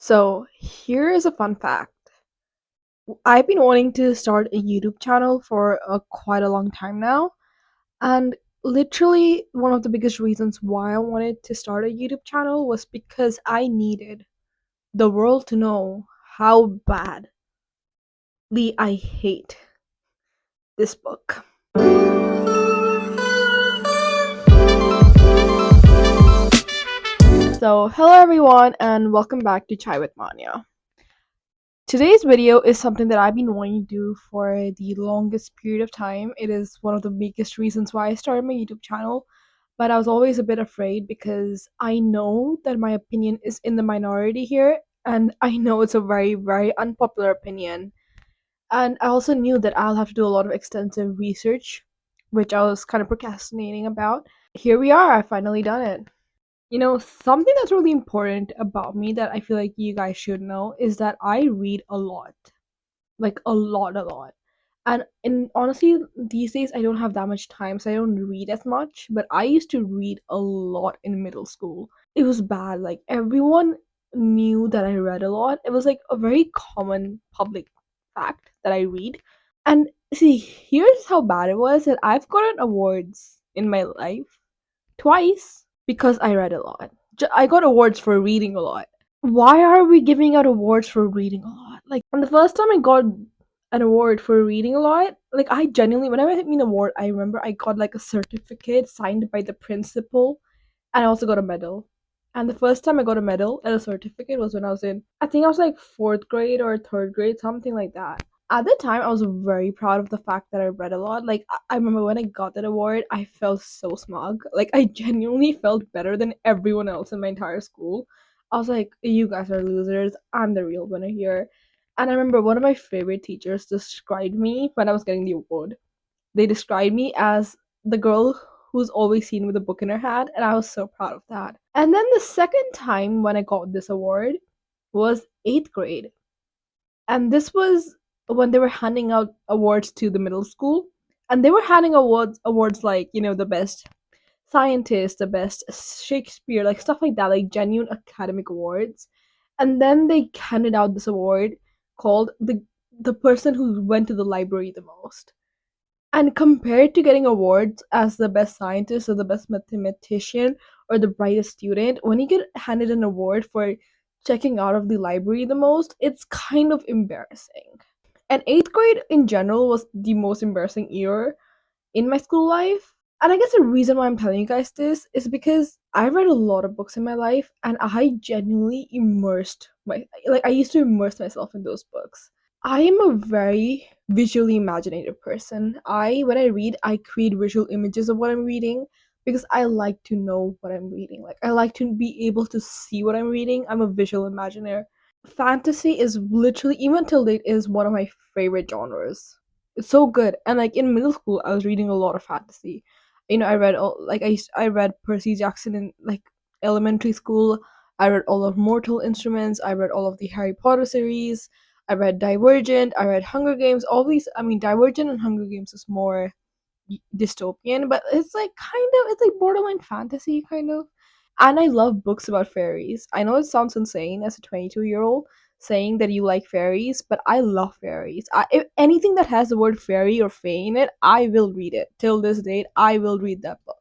So, here is a fun fact. I've been wanting to start a YouTube channel for quite a long time now, and literally one of the biggest reasons why I wanted to start a YouTube channel was because I needed the world to know how badly I hate this book. So, hello everyone, and welcome back to Chai with Maanya. Today's video is something that I've been wanting to do for the longest period of time. It is one of the biggest reasons why I started my YouTube channel, but I was always a bit afraid because I know that my opinion is in the minority here, and I know it's a very, very unpopular opinion. And I also knew that I'll have to do a lot of extensive research, which I was kind of procrastinating about. Here we are, I finally done it. Something that's really important about me that I feel like you guys should know is that I read a lot. Like a lot, a lot. And honestly, these days I don't have that much time, so I don't read as much. But I used to read a lot in middle school. It was bad. Like everyone knew that I read a lot. It was like a very common public fact that I read. And see, here's how bad it was that I've gotten awards in my life twice because I read a lot. I got awards for reading a lot. Why are we giving out awards for reading a lot? Like, and the first time I got an award for reading a lot, like, I genuinely, whenever I mean award, I remember I got like a certificate signed by the principal, and I also got a medal. And the first time I got a medal and a certificate was when I was in, I think I was like fourth grade or third grade, something like that. At the time, I was very proud of the fact that I read a lot. Like, I remember when I got that award, I felt so smug. Like, I genuinely felt better than everyone else in my entire school. I was like, you guys are losers. I'm the real winner here. And I remember one of my favorite teachers described me when I was getting the award. They described me as the girl who's always seen with a book in her hand, and I was so proud of that. And then the second time when I got this award was eighth grade. And this was when they were handing out awards to the middle school. And they were handing awards like, the best scientist, the best Shakespeare, like stuff like that, like genuine academic awards. And then they handed out this award called the person who went to the library the most. And compared to getting awards as the best scientist or the best mathematician or the brightest student, when you get handed an award for checking out of the library the most, it's kind of embarrassing. And eighth grade in general was the most embarrassing year in my school life. And I guess the reason why I'm telling you guys this is because I read a lot of books in my life and I genuinely I used to immerse myself in those books. I am a very visually imaginative person. When I read, I create visual images of what I'm reading because I like to know what I'm reading. Like I like to be able to see what I'm reading. I'm a visual imaginer. Fantasy is literally, even till date, is one of my favorite genres. It's so good. And like in middle school, I was reading a lot of fantasy. I read I read Percy Jackson in like elementary school. I read all of Mortal Instruments. I read all of the Harry Potter series. I read Divergent. I read Hunger Games. All these. I mean, Divergent and Hunger Games is more dystopian, but it's like borderline fantasy kind of. And I love books about fairies. I know it sounds insane as a 22-year-old saying that you like fairies, but I love fairies. If anything that has the word fairy or fae in it, I will read it. Till this date, I will read that book.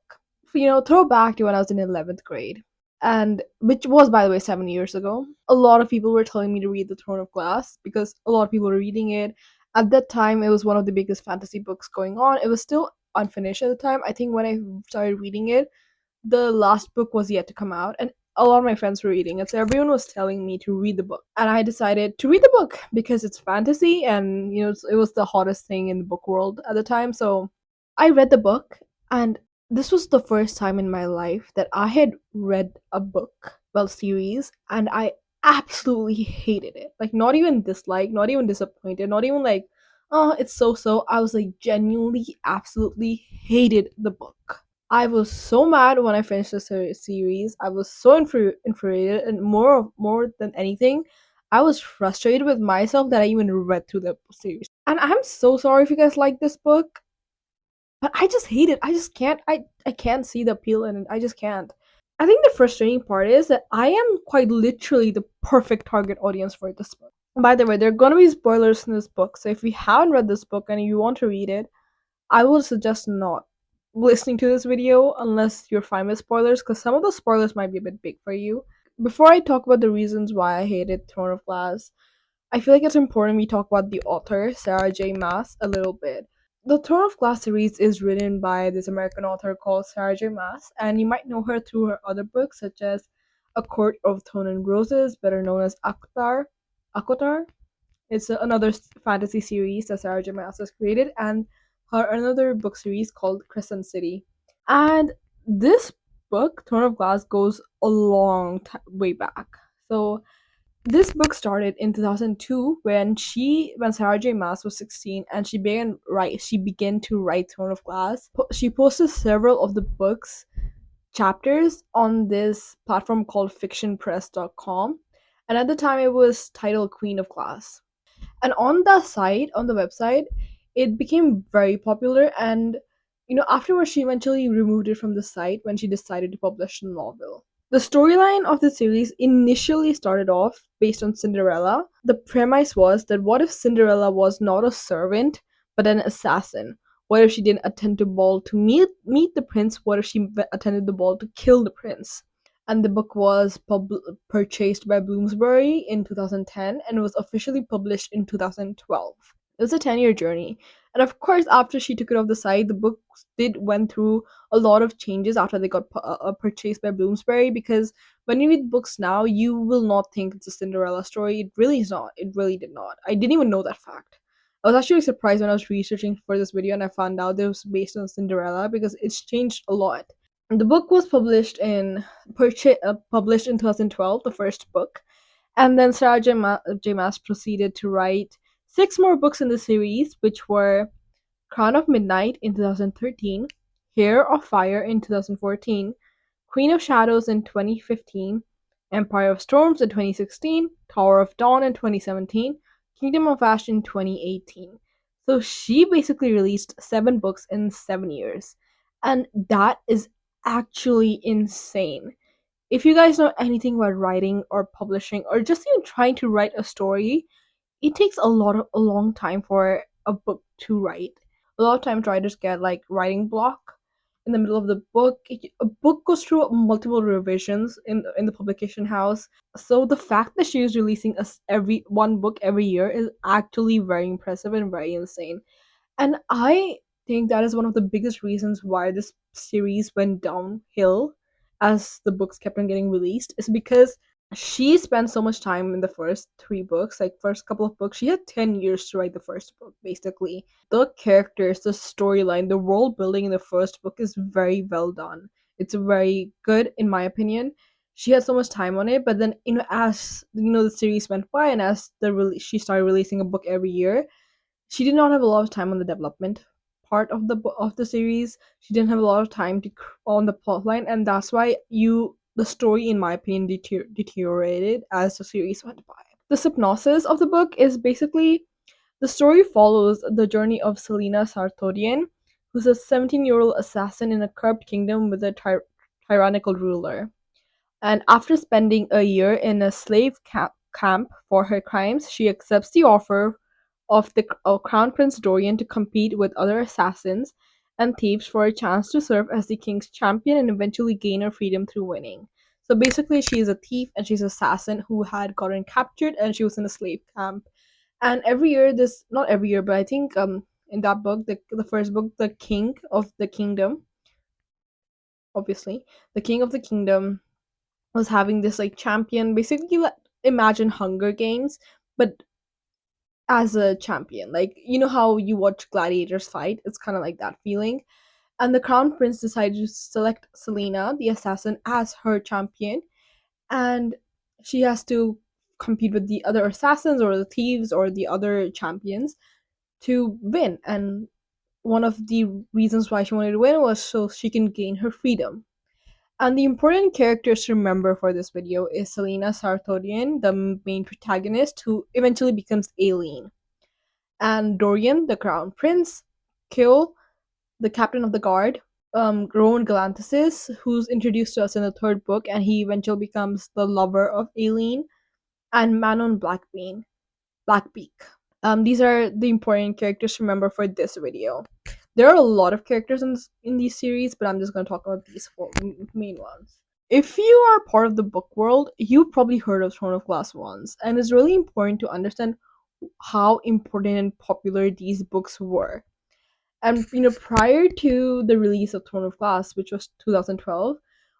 Throw back to when I was in 11th grade, and which was, by the way, 7 years ago. A lot of people were telling me to read The Throne of Glass because a lot of people were reading it. At that time, it was one of the biggest fantasy books going on. It was still unfinished at the time. I think when I started reading it, the last book was yet to come out, and a lot of my friends were reading it, so everyone was telling me to read the book, and I decided to read the book because it's fantasy, and it was the hottest thing in the book world at the time. So I read the book, and this was the first time in my life that I had read a book, well, series, and I absolutely hated it. Like, not even dislike, not even disappointed, not even like, oh, it's so so. I was like, genuinely, absolutely hated the book. I was so mad when I finished the series. I was so infuriated, and more than anything, I was frustrated with myself that I even read through the series. And I'm so sorry if you guys like this book, but I just hate it. I just can't. I can't see the appeal in it. I just can't. I think the frustrating part is that I am quite literally the perfect target audience for this book. By the way, there are gonna be spoilers in this book, so if you haven't read this book and you want to read it, I would suggest not listening to this video unless you're fine with spoilers, because some of the spoilers might be a bit big for you. Before I talk about the reasons why I hated Throne of Glass, I feel like it's important we talk about the author, Sarah J. Maas, a little bit. The Throne of Glass series is written by this American author called Sarah J. Maas, and you might know her through her other books such as A Court of Thorn and Roses, better known as Akotar. Akotar? It's another fantasy series that Sarah J. Maas has created, and her another book series called Crescent City. And this book, Throne of Glass, goes a way back. So this book started in 2002 when Sarah J. Maas was 16 and she began to write Throne of Glass. She posted several of the book's chapters on this platform called fictionpress.com, and at the time it was titled Queen of Glass. And on the site, on the website, it became very popular, and afterwards she eventually removed it from the site when she decided to publish the novel. The storyline of the series initially started off based on Cinderella. The premise was that what if Cinderella was not a servant but an assassin? What if she didn't attend the ball to meet the prince? What if she attended the ball to kill the prince? And the book was purchased by Bloomsbury in 2010 and was officially published in 2012. It was a 10-year journey. And of course, after she took it off the site, the book did went through a lot of changes after they got purchased by Bloomsbury, because when you read books now, you will not think it's a Cinderella story. It really is not. It really did not. I didn't even know that fact. I was actually surprised when I was researching for this video and I found out that it was based on Cinderella, because it's changed a lot. The book was published in 2012, the first book, and then Sarah J. Maas proceeded to write 6 more books in the series, which were Crown of Midnight in 2013, Hair of Fire in 2014, Queen of Shadows in 2015, Empire of Storms in 2016, Tower of Dawn in 2017, Kingdom of Ash in 2018. So she basically released 7 books in 7 years. And that is actually insane. If you guys know anything about writing or publishing or just even trying to write a story, it takes a long time for a book to write. A lot of times writers get like writing block in the middle of the book. A book goes through multiple revisions in the publication house. So the fact that she is releasing every one book every year is actually very impressive and very insane. And I think that is one of the biggest reasons why this series went downhill as the books kept on getting released, is because she spent so much time in the first 3 books, like first couple of books. She had 10 years to write the first book, basically. The characters, the storyline, the world building in the first book is very well done. It's very good, in my opinion. She had so much time on it, but then, as the series went by and as she started releasing a book every year, she did not have a lot of time on the development part of the series. She didn't have a lot of time on the plotline, and that's why the story, in my opinion, deteriorated as the series went by. The synopsis of the book is basically the story follows the journey of Selena Sartorian, who's a 17-year-old assassin in a corrupt kingdom with a tyrannical ruler. And after spending a year in a slave camp for her crimes, she accepts the offer of the Crown Prince Dorian to compete with other assassins and thieves for a chance to serve as the king's champion and eventually gain her freedom through winning. So basically, she is a thief and she's an assassin who had gotten captured and she was in a slave camp. And every year, not every year, but I think in that book, the first book, the king of the kingdom, obviously, the king of the kingdom was having this like champion, basically like imagine Hunger Games, but as a champion. Like, you know how you watch gladiators fight? It's kind of like that feeling. And the crown prince decided to select Selena, the assassin, as her champion, and she has to compete with the other assassins or the thieves or the other champions to win. And one of the reasons why she wanted to win was so she can gain her freedom. And the important characters to remember for this video is Selena Sartorian, the main protagonist, who eventually becomes Aileen, and Dorian, the crown prince, Kill, the captain of the guard, Rowan Galantis, who's introduced to us in the third book, and he eventually becomes the lover of Aileen, and Manon Blackbeak. These are the important characters to remember for this video. There are a lot of characters in these series, but I'm just going to talk about these four main ones. If you are part of the book world, you've probably heard of Throne of Glass once, and it's really important to understand how important and popular these books were. And prior to the release of Throne of Glass, which was 2012,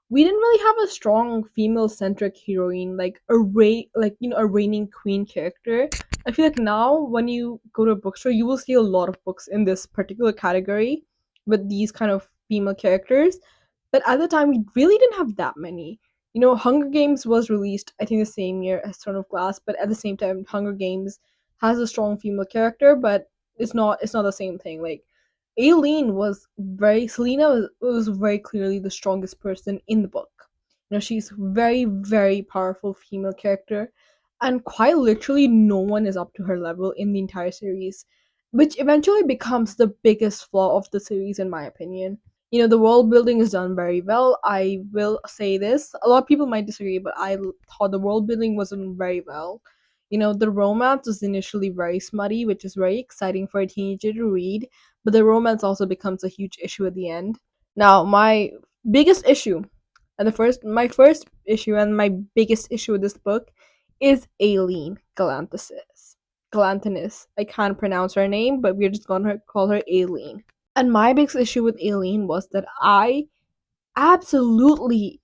we didn't really have a strong female-centric heroine, like a reigning queen character. I feel like now when you go to a bookstore, you will see a lot of books in this particular category with these kind of female characters. But at the time, we really didn't have that many. Hunger Games was released, I think, the same year as Throne of Glass, but at the same time, Hunger Games has a strong female character, but it's not the same thing. Like Aileen was very Selena was very clearly the strongest person in the book. She's very, very powerful female character, and quite literally no one is up to her level in the entire series, which eventually becomes the biggest flaw of the series in my opinion. The world building is done very well. I will say this. A lot of people might disagree, but I thought the world building wasn't very well. The romance was initially very smutty, which is very exciting for a teenager to read, but the romance also becomes a huge issue at the end. Now, my biggest issue, and my first issue and my biggest issue with this book is Aileen Galantis. I can't pronounce her name, but we're just gonna call her Aileen. And my biggest issue with Aileen was that I absolutely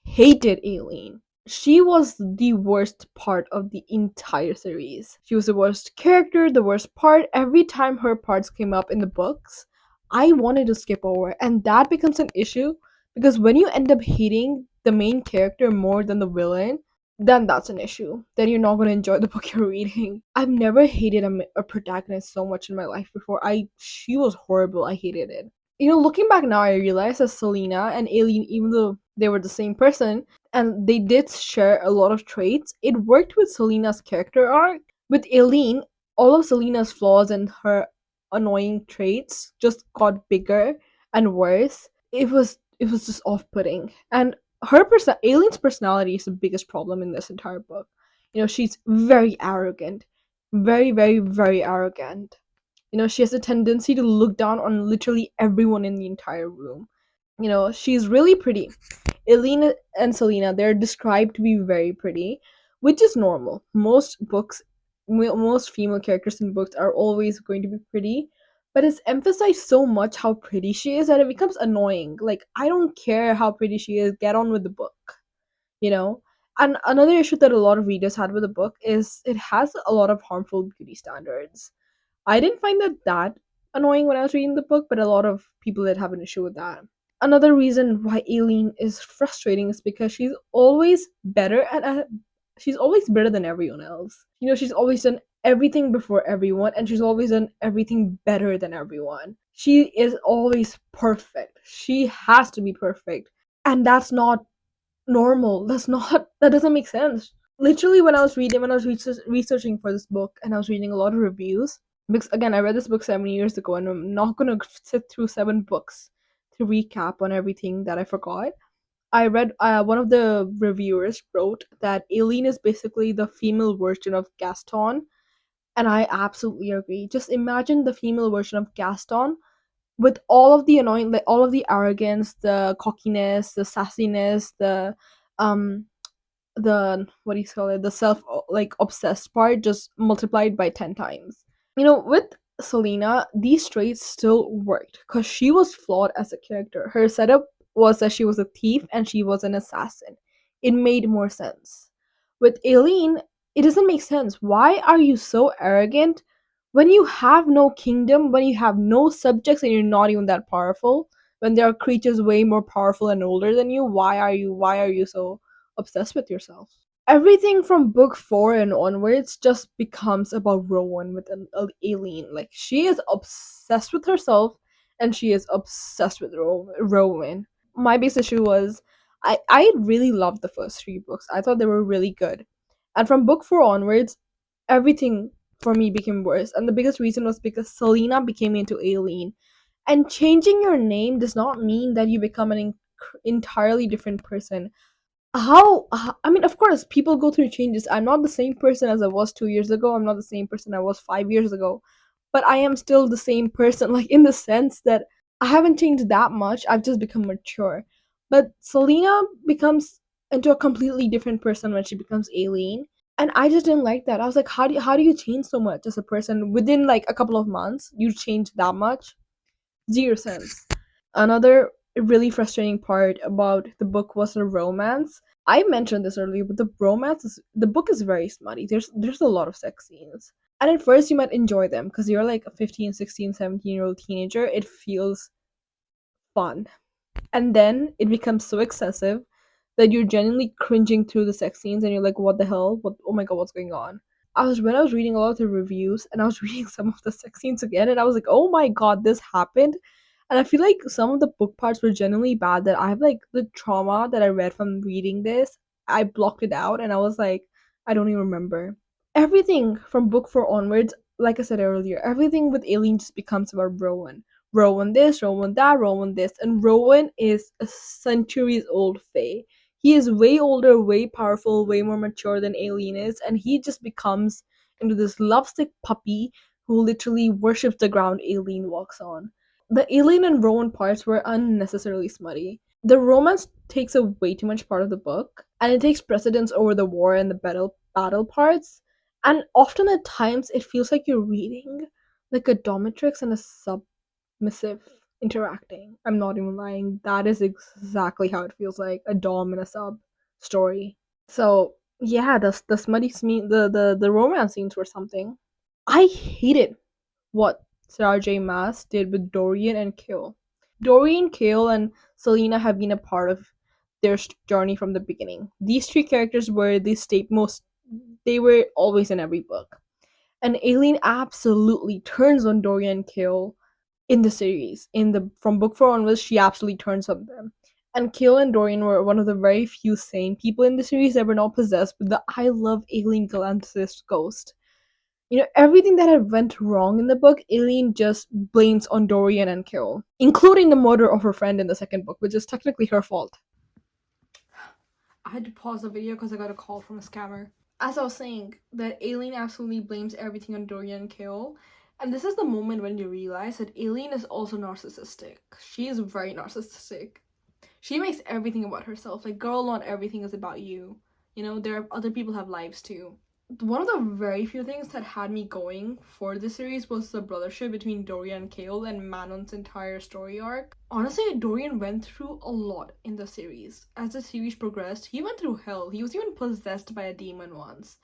hated Aileen. She was the worst part of the entire series. She was the worst character, the worst part. Every time her parts came up in the books, I wanted to skip over. And that becomes an issue because when you end up hating the main character more than the villain, then that's an issue. Then you're not going to enjoy the book you're reading. I've never hated a protagonist so much in my life before. She was horrible. I hated it. Looking back now, I realize that Selena and Aileen, even though they were the same person and they did share a lot of traits, it worked with Selena's character arc. With Aileen, all of Selena's flaws and her annoying traits just got bigger and worse. It was just off-putting. And Aileen's personality is the biggest problem in this entire book. She's very arrogant, very, very, very arrogant. She has a tendency to look down on literally everyone in the entire room. She's really pretty. Elena and Selena, they're described to be very pretty, which is normal. Most female characters in books are always going to be pretty, but it's emphasized so much how pretty she is that it becomes annoying. Like, I don't care how pretty she is, get on with the book, you know? And another issue that a lot of readers had with the book is it has a lot of harmful beauty standards. I didn't find that annoying when I was reading the book, but a lot of people did have an issue with that. Another reason why Aileen is frustrating is because she's always better than everyone else. She's always done everything before everyone, and she's always done everything better than everyone. She is always perfect. She has to be perfect. And that's not normal. That doesn't make sense. Literally, when I was researching for this book and I was reading a lot of reviews, because again, I read this book 7 years ago, and I'm not gonna sit through 7 books to recap on everything that I forgot. I read one of the reviewers wrote that Aileen is basically the female version of Gaston, and I absolutely agree. Just imagine the female version of Gaston with all of the annoying, like all of the arrogance, the cockiness, the sassiness, um the what do you call it, the self like obsessed part, just multiplied by 10 times. With Selena, these traits still worked because she was flawed as a character. Her setup was that she was a thief and she was an assassin. It made more sense. With Aileen, it doesn't make sense. Why are you so arrogant when you have no kingdom, when you have no subjects, and you're not even that powerful? When there are creatures way more powerful and older than you, why are you so obsessed with yourself? Everything from book 4 and onwards just becomes about Rowan with an Aileen. Like, she is obsessed with herself and she is obsessed with Rowan. My biggest issue was I really loved the first 3 books. I thought they were really good. And from book 4 onwards, everything for me became worse. And the biggest reason was because Selena became into Aileen. And changing your name does not mean that you become an entirely different person. I mean, of course, people go through changes. I'm not the same person as I was 2 years ago. I'm not the same person I was 5 years ago. But I am still the same person, like in the sense that I haven't changed that much. I've just become mature. But Selena becomes into a completely different person when she becomes Aileen. And I just didn't like that. I was like, how do you change so much as a person within like a couple of months? You change that much? Zero sense. Another really frustrating part about the book was the romance. I mentioned this earlier, but the book is very smutty. There's a lot of sex scenes. And at first you might enjoy them because you're like a 15, 16, 17-year-old teenager. It feels fun. And then it becomes so excessive that you're genuinely cringing through the sex scenes and you're like, what the hell? What oh my god, what's going on? I was reading a lot of the reviews and I was reading some of the sex scenes again and I was like, oh my god, this happened. And I feel like some of the book parts were genuinely bad that I have like the trauma that I read from reading this. I blocked it out and I was like, I don't even remember. Everything from book four onwards, like I said earlier, everything with Aileen just becomes about Rowan. Rowan this, Rowan that, Rowan this, and Rowan is a centuries old fae. He is way older, way powerful, way more mature than Aileen is, and he just becomes into this lovesick puppy who literally worships the ground Aileen walks on. The Aileen and Rowan parts were unnecessarily smutty. The romance takes a way too much part of the book, and it takes precedence over the war and the battle parts. And often at times it feels like you're reading like a dominatrix and a submissive interacting. I'm not even lying. That is exactly how it feels like a dom and a sub story. So yeah, the smutty the romance scenes were something. I hated what Sarah J. Maas did with Dorian and Kale. Dorian, Kale, and Selena have been a part of their journey from the beginning. These three characters were the most. They were always in every book, and Aileen absolutely turns on Dorian and Kale in the series. In the from book four onwards, she absolutely turns on them. And Kale and Dorian were one of the very few sane people in the series that were not possessed with the I love Aileen Galantis ghost. Everything that had went wrong in the book, Aileen just blames on Dorian and Kale, including the murder of her friend in the second book, which is technically her fault. I had to pause the video because I got a call from a scammer. As I was saying, that Aileen absolutely blames everything on Dorian and Kale. And this is the moment when you realize that Aileen is also narcissistic. She is very narcissistic. She makes everything about herself. Like, girl, not everything is about you. There are other people have lives too. One of the very few things that had me going for the series was the brothership between Dorian and Kale and Manon's entire story arc. Honestly, Dorian went through a lot in the series. As the series progressed, he went through hell. He was even possessed by a demon once.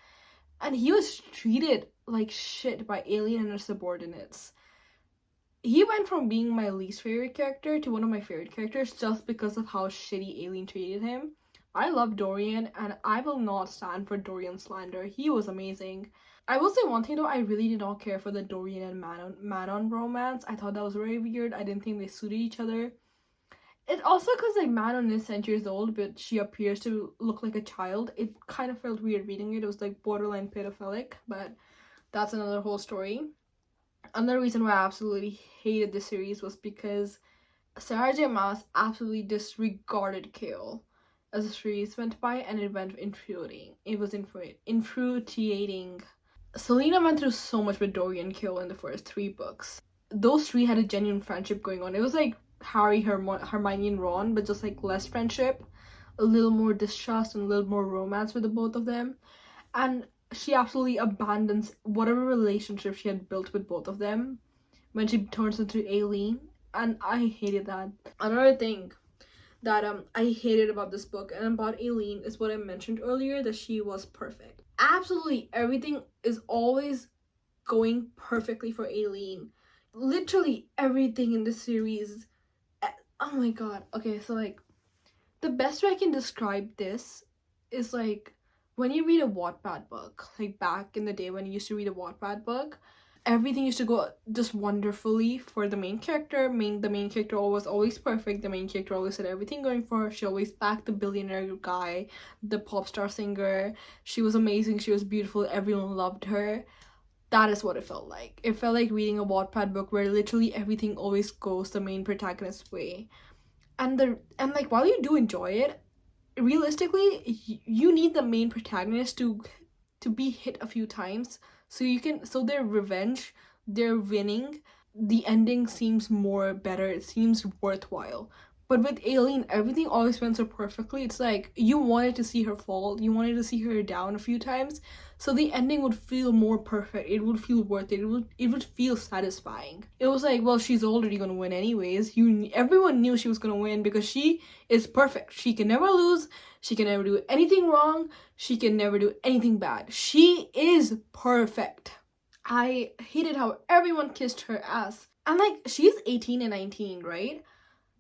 And he was treated like shit by Alien and her subordinates. He went from being my least favorite character to one of my favorite characters just because of how shitty Alien treated him. I love Dorian, and I will not stand for Dorian slander. He was amazing. I will say one thing though, I really did not care for the Dorian and Manon romance. I thought that was very weird. I didn't think they suited each other. It also because like Manon is 10 years old, but she appears to look like a child. It kind of felt weird reading it. It was like borderline pedophilic, but that's another whole story. Another reason why I absolutely hated this series was because Sarah J. Maas absolutely disregarded Kale as the series went by, and it went infuriating. It was infuriating. Selena went through so much with Dorian and Kale in the first three books. Those three had a genuine friendship going on. It was like Harry, Hermione, and Ron, but just like less friendship, a little more distrust, and a little more romance with the both of them. And she absolutely abandons whatever relationship she had built with both of them when she turns into Aileen, and I hated that. Another thing that I hated about this book and about Aileen is what I mentioned earlier, that she was perfect. Absolutely everything is always going perfectly for Aileen. Literally everything in the series. Oh my god. Okay, so like the best way I can describe this is like when you read a Wattpad book, like back in the day when you used to read a Wattpad book, everything used to go just wonderfully for the main character. The main character was always perfect. The main character always had everything going for her. She always backed the billionaire guy, the pop star singer. She was amazing. She was beautiful. Everyone loved her. That is what it felt like. It felt like reading a Wattpad book where literally everything always goes the main protagonist's way. And like while you do enjoy it, realistically, you need the main protagonist to be hit a few times so you can so their revenge, their winning, the ending seems more better, it seems worthwhile. But with Aileen, everything always went so perfectly. It's like you wanted to see her fall, you wanted to see her down a few times, so the ending would feel more perfect. It would feel worth it. It would feel satisfying. It was like, well, she's already gonna win anyways. Everyone knew she was gonna win because she is perfect. She can never lose. She can never do anything wrong. She can never do anything bad. She is perfect. I hated how everyone kissed her ass. And like, she's 18 and 19, right?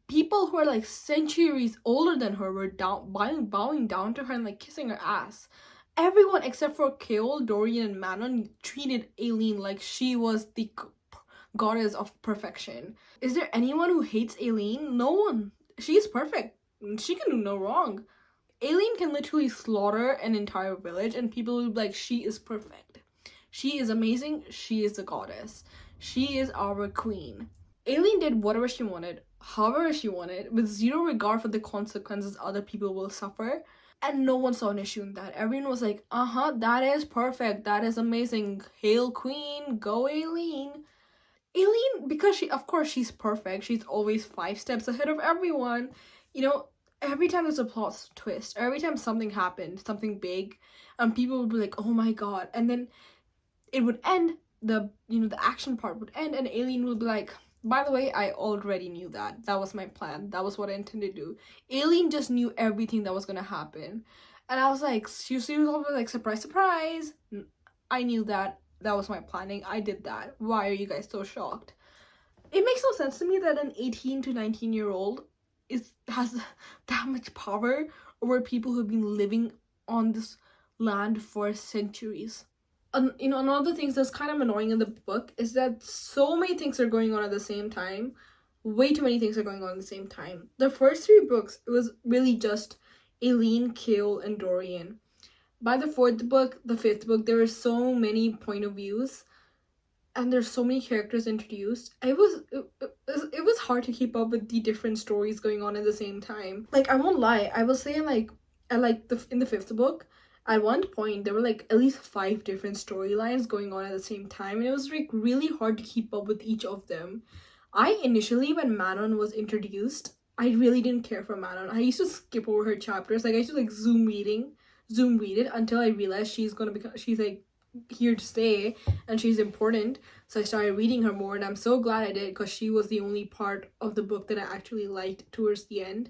People who are like centuries older than her were bowing down to her and like kissing her ass. Everyone except for Kale, Dorian, and Manon treated Aileen like she was the goddess of perfection. Is there anyone who hates Aileen? No one. She's perfect. She can do no wrong. Aileen can literally slaughter an entire village and people will be like, she is perfect. She is amazing. She is the goddess. She is our queen. Aileen did whatever she wanted, however she wanted, with zero regard for the consequences other people will suffer. And no one saw an issue in that. Everyone was like, that is perfect. That is amazing. Hail Queen. Go Aileen. Aileen, because of course, she's perfect. She's always 5 steps ahead of everyone. You know, every time there's a plot twist, every time something happened, something big, and people would be like, oh my god. And then it would end, the action part would end, and Aileen would be like, by the way, I already knew that. That was my plan. That was what I intended to do. Aileen just knew everything that was gonna happen. And I was like, she was always like, surprise, surprise. I knew that. That was my planning. I did that. Why are you guys so shocked? It makes no sense to me that an 18 to 19-year-old has that much power over people who've been living on this land for centuries. One of the things that's kind of annoying in the book is that so many things are going on at the same time. Way too many things are going on at the same time. The first 3 books, it was really just Aileen, Kale, and Dorian. By the 4th book, the 5th book, there were so many point of views, and there's so many characters introduced. It was hard to keep up with the different stories going on at the same time. Like, I won't lie, I will say like in the 5th book, at one point there were like at least 5 different storylines going on at the same time, and it was like really hard to keep up with each of them. I initially, when Manon was introduced, I really didn't care for Manon. I used to skip over her chapters. Like, I used to like zoom read it until I realized she's like here to stay and she's important. So I started reading her more, and I'm so glad I did because she was the only part of the book that I actually liked towards the end.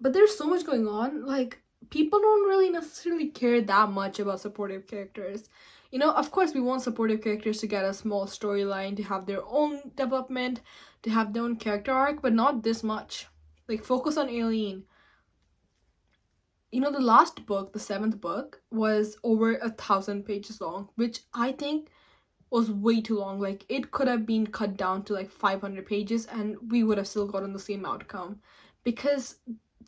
But there's so much going on. Like, people don't really necessarily care that much about supportive characters. Of course, we want supportive characters to get a small storyline, to have their own development, to have their own character arc, but not this much. Like, focus on Aileen. The last book, the 7th book, was over 1,000 pages long, which I think was way too long. Like, it could have been cut down to like 500 pages and we would have still gotten the same outcome. Because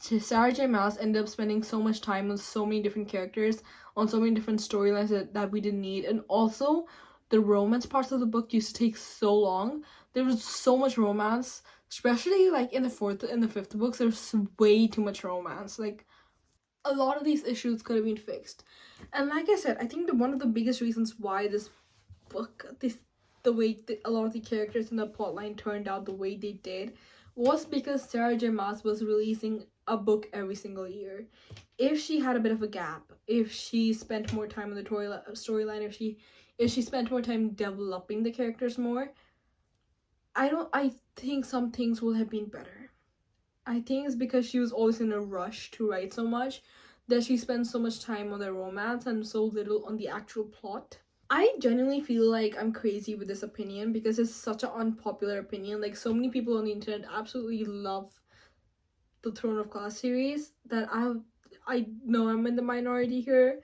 Sarah J. Maas ended up spending so much time on so many different characters, on so many different storylines that we didn't need. And also, the romance parts of the book used to take so long. There was so much romance, especially like in the 4th and the 5th books. There's way too much romance. Like, a lot of these issues could have been fixed. And like I said, I think one of the biggest reasons why this book, the way a lot of the characters in the plotline turned out the way they did, was because Sarah J. Maas was releasing a book every single year. If she had a bit of a gap, if she spent more time on the storyline, if she spent more time developing the characters more, I think some things would have been better. I think it's because she was always in a rush to write so much that she spends so much time on the romance and so little on the actual plot. I genuinely feel like I'm crazy with this opinion because it's such an unpopular opinion. Like, so many people on the internet absolutely love the Throne of Glass series that I know I'm in the minority here.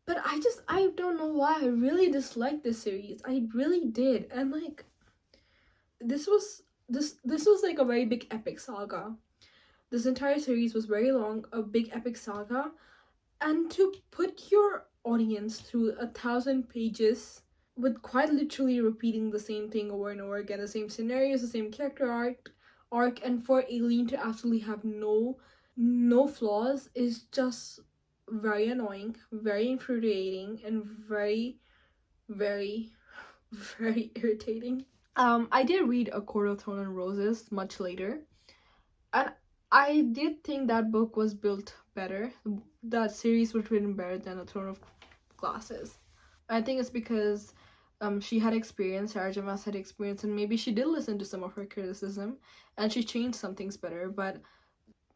But I don't know why. I really dislike this series. I really did. And like, this was like a very big epic saga. This entire series was very long, a big epic saga, and to put your audience through 1,000 pages with quite literally repeating the same thing over and over again, the same scenarios, the same character arc, and for Aileen to absolutely have no flaws is just very annoying, very infuriating, and very, very, very irritating. I did read A Court of Thorn and Roses much later, and I did think that book was built better. That series was written better than A Throne of Glasses. I think it's because she had experience, Sarah J. Maas had experience, and maybe she did listen to some of her criticism and she changed some things better. But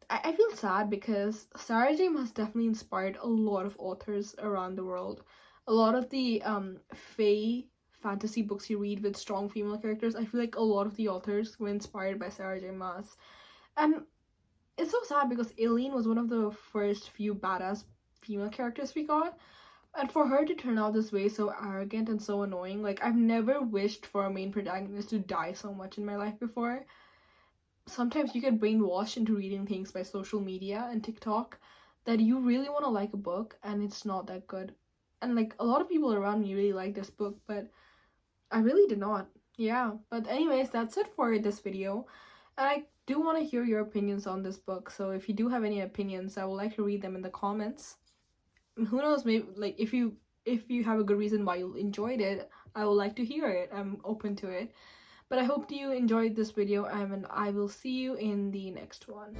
I feel sad because Sarah J. Maas definitely inspired a lot of authors around the world. A lot of the fae fantasy books you read with strong female characters, I feel like a lot of the authors were inspired by Sarah J. Maas. And it's so sad because Aileen was one of the first few badass female characters we got. And for her to turn out this way, so arrogant and so annoying, like, I've never wished for a main protagonist to die so much in my life before. Sometimes you get brainwashed into reading things by social media and TikTok that you really want to like a book and it's not that good. And like, a lot of people around me really like this book, but I really did not. Yeah, but anyways, that's it for this video. And I do want to hear your opinions on this book, so if you do have any opinions, I would like to read them in the comments. Who knows, maybe like if you have a good reason why you enjoyed it, I would like to hear it. I'm open to it. But I hope you enjoyed this video, and I will see you in the next one.